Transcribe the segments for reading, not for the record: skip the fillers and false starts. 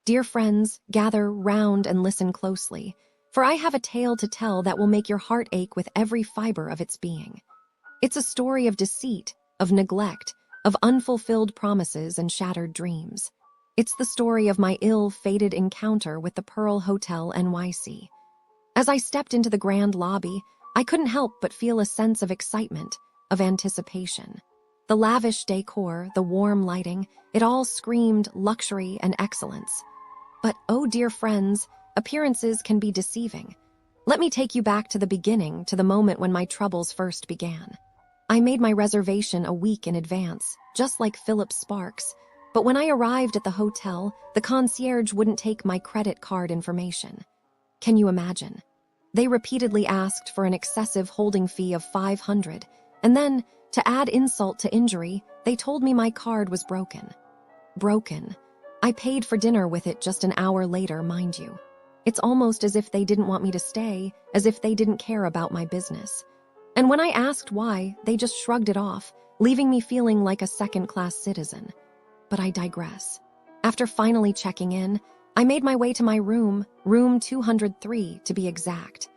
Dear friends, gather round and listen closely, for I have a tale to tell that will make your heart ache with every fiber of its being. It's a story of deceit, of neglect, of unfulfilled promises and shattered dreams. It's the story of my ill-fated encounter with the Pearl Hotel NYC. As I stepped into the grand lobby, I couldn't help but feel a sense of excitement, of anticipation. The lavish decor, the warm lighting, it all screamed luxury and excellence. But, oh dear friends, appearances can be deceiving. Let me take you back to the beginning, to the moment when my troubles first began. I made my reservation a week in advance, just like Philip Sparks, but when I arrived at the hotel, the concierge wouldn't take my credit card information. Can you imagine? They repeatedly asked for an excessive holding fee of $500, and then, to add insult to injury, they told me my card was broken. Broken. I paid for dinner with it just an hour later, mind you. It's almost as if they didn't want me to stay, as if they didn't care about my business. And when I asked why, they just shrugged it off, leaving me feeling like a second-class citizen. But I digress. After finally checking in, I made my way to my room 203 to be exact.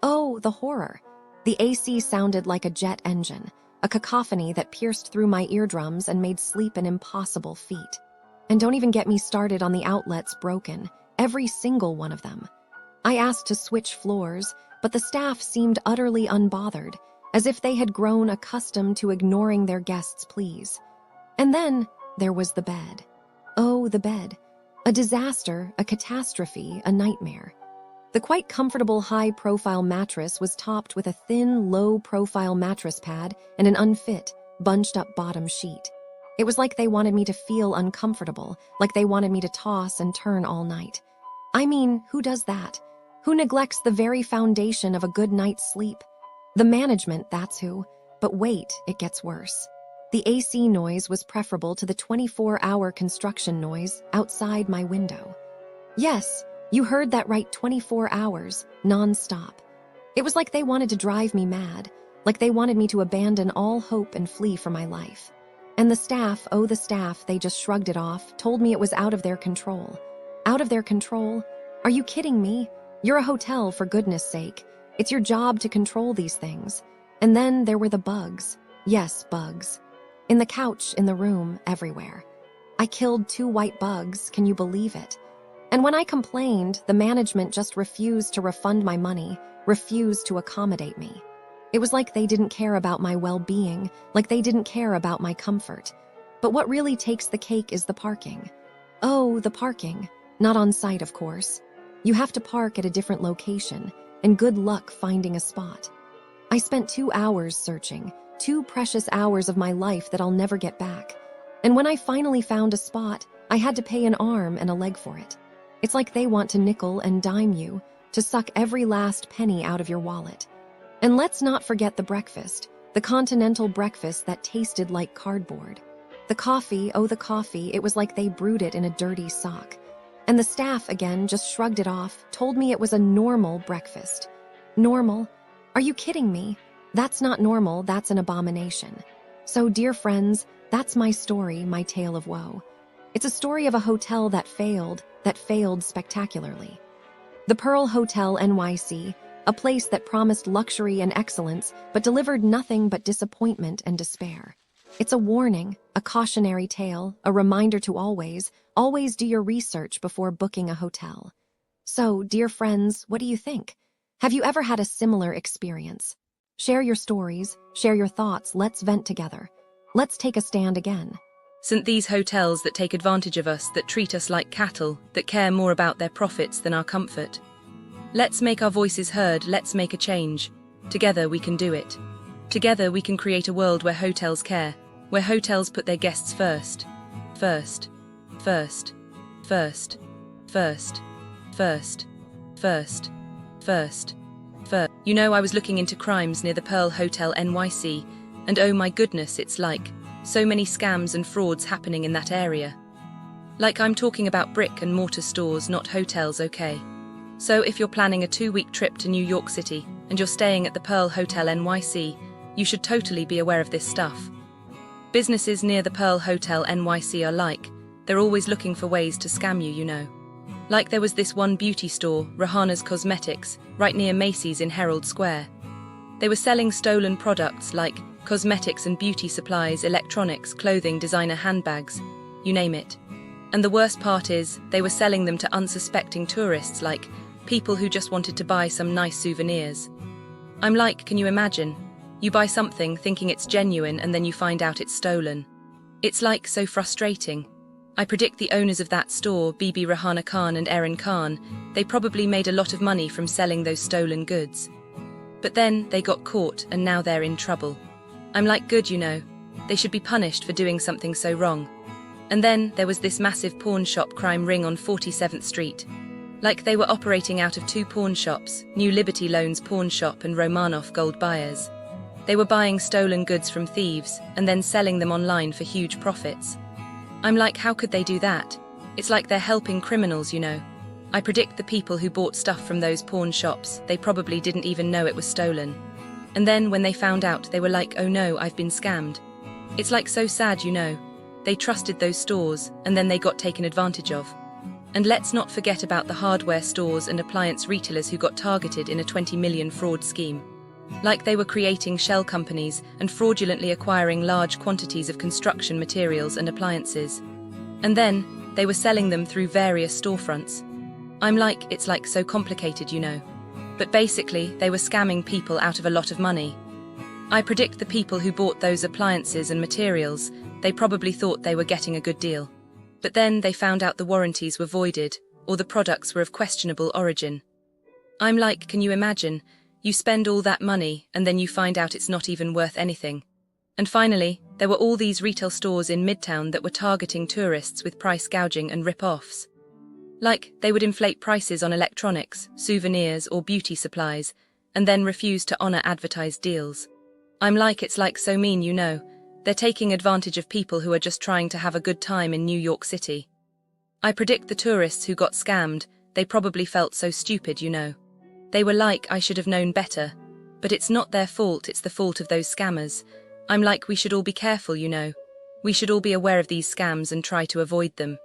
Oh, the horror. The AC sounded like a jet engine, a cacophony that pierced through my eardrums and made sleep an impossible feat. And don't even get me started on the outlets broken, every single one of them. I asked to switch floors, but the staff seemed utterly unbothered, as if they had grown accustomed to ignoring their guests' pleas. And then there was the bed. Oh, the bed. A disaster, a catastrophe, a nightmare. The quite comfortable high-profile mattress was topped with a thin, low-profile mattress pad and an unfit, bunched-up bottom sheet. It was like they wanted me to feel uncomfortable, like they wanted me to toss and turn all night. I mean, who does that? Who neglects the very foundation of a good night's sleep? The management, that's who. But wait, it gets worse. The AC noise was preferable to the 24-hour construction noise outside my window. Yes, you heard that right, 24 hours, non-stop. It was like they wanted to drive me mad, like they wanted me to abandon all hope and flee for my life. And the staff, oh the staff, they just shrugged it off, told me it was out of their control. Out of their control? Are you kidding me? You're a hotel, for goodness sake. It's your job to control these things. And then there were the bugs. Yes, bugs. In the couch, in the room, everywhere. I killed 2 white bugs, can you believe it? And when I complained, the management just refused to refund my money, refused to accommodate me. It was like they didn't care about my well-being, like they didn't care about my comfort. But what really takes the cake is the parking. Oh, the parking. Not on site, of course. You have to park at a different location, and good luck finding a spot. I spent 2 hours searching, 2 precious hours of my life that I'll never get back. And when I finally found a spot, I had to pay an arm and a leg for it. It's like they want to nickel and dime you, to suck every last penny out of your wallet. And let's not forget the breakfast, the continental breakfast that tasted like cardboard. The coffee, oh the coffee, it was like they brewed it in a dirty sock. And the staff, again, just shrugged it off, told me it was a normal breakfast. Normal? Are you kidding me? That's not normal, that's an abomination. So, dear friends, that's my story, my tale of woe. It's a story of a hotel that failed spectacularly. The Pearl Hotel NYC, a place that promised luxury and excellence, but delivered nothing but disappointment and despair. It's a warning, a cautionary tale, a reminder to always do your research before booking a hotel. So, dear friends, what do you think? Have you ever had a similar experience? Share your stories, share your thoughts, let's vent together. Let's take a stand again. Isn't these hotels that take advantage of us, that treat us like cattle, that care more about their profits than our comfort? Let's make our voices heard, let's make a change. Together we can do it. Together we can create a world where hotels care, where hotels put their guests first. First. First. First. First. First. First. First. First. You know, I was looking into crimes near the Pearl Hotel NYC, and oh my goodness, it's like so many scams and frauds happening in that area. Like, I'm talking about brick and mortar stores, not hotels, okay? So if you're planning a 2-week trip to New York City and you're staying at the Pearl Hotel NYC, you should totally be aware of this stuff. Businesses near the Pearl Hotel NYC are like, they're always looking for ways to scam you, you know. Like there was this one beauty store, Rihanna's Cosmetics, right near Macy's in Herald Square. They were selling stolen products like cosmetics and beauty supplies, electronics, clothing, designer handbags, you name it. And the worst part is, they were selling them to unsuspecting tourists like people who just wanted to buy some nice souvenirs. I'm like, can you imagine? You buy something thinking it's genuine and then you find out it's stolen. It's like so frustrating. I predict the owners of that store, Bibi Rihanna Khan and Erin Khan, they probably made a lot of money from selling those stolen goods. But then they got caught and now they're in trouble. I'm like, good, you know. They should be punished for doing something so wrong. And then there was this massive pawn shop crime ring on 47th Street. Like they were operating out of two pawn shops, New Liberty Loans Pawn Shop and Romanov Gold Buyers. They were buying stolen goods from thieves and then selling them online for huge profits. I'm like, how could they do that? It's like they're helping criminals, you know. I predict the people who bought stuff from those pawn shops, they probably didn't even know it was stolen. And then when they found out, they were like, oh no, I've been scammed. It's like so sad, you know. They trusted those stores, and then they got taken advantage of. And let's not forget about the hardware stores and appliance retailers who got targeted in a 20 million fraud scheme. Like they were creating shell companies and fraudulently acquiring large quantities of construction materials and appliances. And then, they were selling them through various storefronts. I'm like, it's like so complicated, you know. But basically, they were scamming people out of a lot of money. I predict the people who bought those appliances and materials, they probably thought they were getting a good deal. But then they found out the warranties were voided, or the products were of questionable origin. I'm like, can you imagine? You spend all that money, and then you find out it's not even worth anything. And finally, there were all these retail stores in Midtown that were targeting tourists with price gouging and rip-offs. Like, they would inflate prices on electronics, souvenirs, or beauty supplies, and then refuse to honor advertised deals. I'm like, it's like so mean, you know. They're taking advantage of people who are just trying to have a good time in New York City. I predict the tourists who got scammed, they probably felt so stupid, you know. They were like, I should have known better. But it's not their fault, it's the fault of those scammers. I'm like, we should all be careful, you know. We should all be aware of these scams and try to avoid them.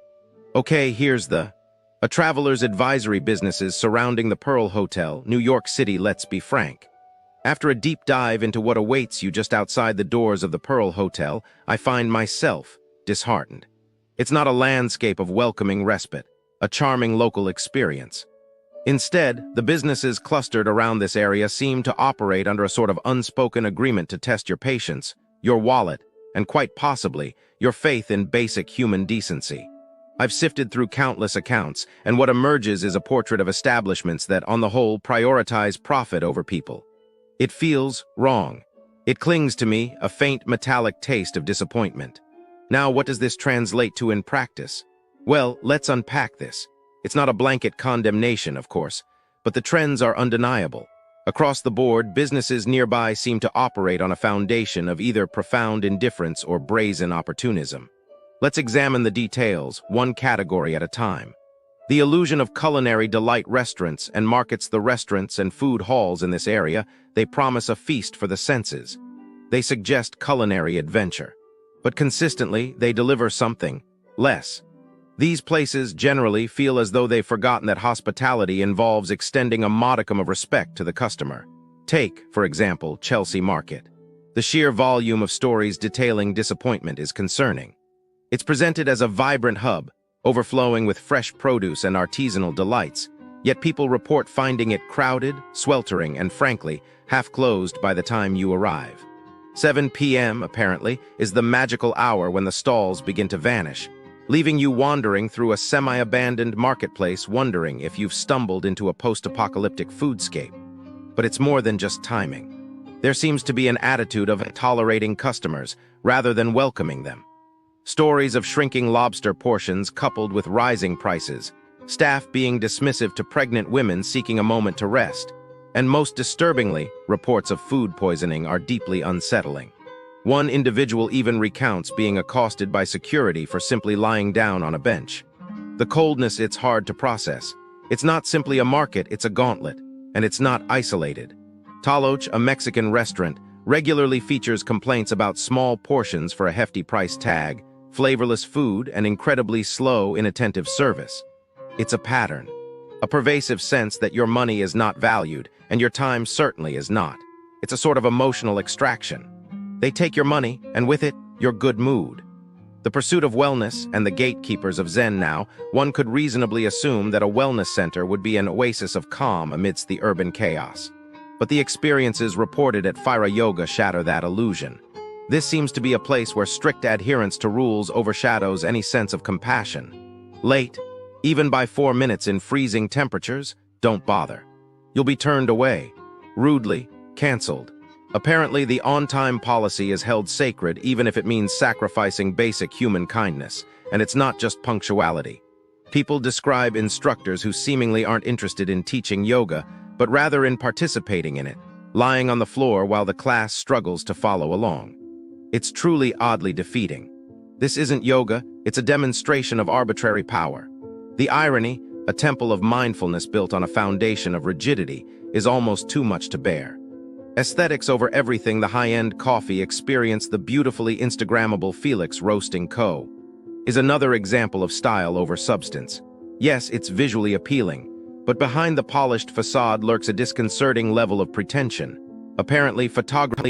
Okay, here's a traveler's advisory businesses surrounding the Pearl Hotel, New York City, let's be frank. After a deep dive into what awaits you just outside the doors of the Pearl Hotel, I find myself disheartened. It's not a landscape of welcoming respite, a charming local experience. Instead, the businesses clustered around this area seem to operate under a sort of unspoken agreement to test your patience, your wallet, and quite possibly, your faith in basic human decency. I've sifted through countless accounts, and what emerges is a portrait of establishments that, on the whole, prioritize profit over people. It feels wrong. It clings to me, a faint metallic taste of disappointment. Now, what does this translate to in practice? Well, let's unpack this. It's not a blanket condemnation, of course, but the trends are undeniable. Across the board, businesses nearby seem to operate on a foundation of either profound indifference or brazen opportunism. Let's examine the details, one category at a time. The illusion of culinary delight restaurants and markets the restaurants and food halls in this area, they promise a feast for the senses. They suggest culinary adventure. But consistently, they deliver something less. These places generally feel as though they've forgotten that hospitality involves extending a modicum of respect to the customer. Take, for example, Chelsea Market. The sheer volume of stories detailing disappointment is concerning. It's presented as a vibrant hub, overflowing with fresh produce and artisanal delights, yet people report finding it crowded, sweltering, and frankly, half-closed by the time you arrive. 7 p.m., apparently, is the magical hour when the stalls begin to vanish, leaving you wandering through a semi-abandoned marketplace wondering if you've stumbled into a post-apocalyptic foodscape. But it's more than just timing. There seems to be an attitude of tolerating customers rather than welcoming them. Stories of shrinking lobster portions coupled with rising prices, staff being dismissive to pregnant women seeking a moment to rest, and most disturbingly, reports of food poisoning are deeply unsettling. One individual even recounts being accosted by security for simply lying down on a bench. The coldness, it's hard to process. It's not simply a market, it's a gauntlet, and it's not isolated. Toloache, a Mexican restaurant, regularly features complaints about small portions for a hefty price tag, flavorless food, and incredibly slow, inattentive service. It's a pattern, a pervasive sense that your money is not valued, and your time certainly is not. It's a sort of emotional extraction. They take your money, and with it, your good mood. The pursuit of wellness and the gatekeepers of Zen now, one could reasonably assume that a wellness center would be an oasis of calm amidst the urban chaos. But the experiences reported at Fira Yoga shatter that illusion. This seems to be a place where strict adherence to rules overshadows any sense of compassion. Late, even by 4 minutes in freezing temperatures, don't bother. You'll be turned away, rudely, canceled. Apparently, the on-time policy is held sacred even if it means sacrificing basic human kindness, and it's not just punctuality. People describe instructors who seemingly aren't interested in teaching yoga, but rather in participating in it, lying on the floor while the class struggles to follow along. It's truly oddly defeating. This isn't yoga, it's a demonstration of arbitrary power. The irony, a temple of mindfulness built on a foundation of rigidity, is almost too much to bear. Aesthetics over everything, the high-end coffee experience, the beautifully Instagrammable Felix roasting co. is another example of style over substance. Yes, it's visually appealing, but behind the polished facade lurks a disconcerting level of pretension. Apparently, photography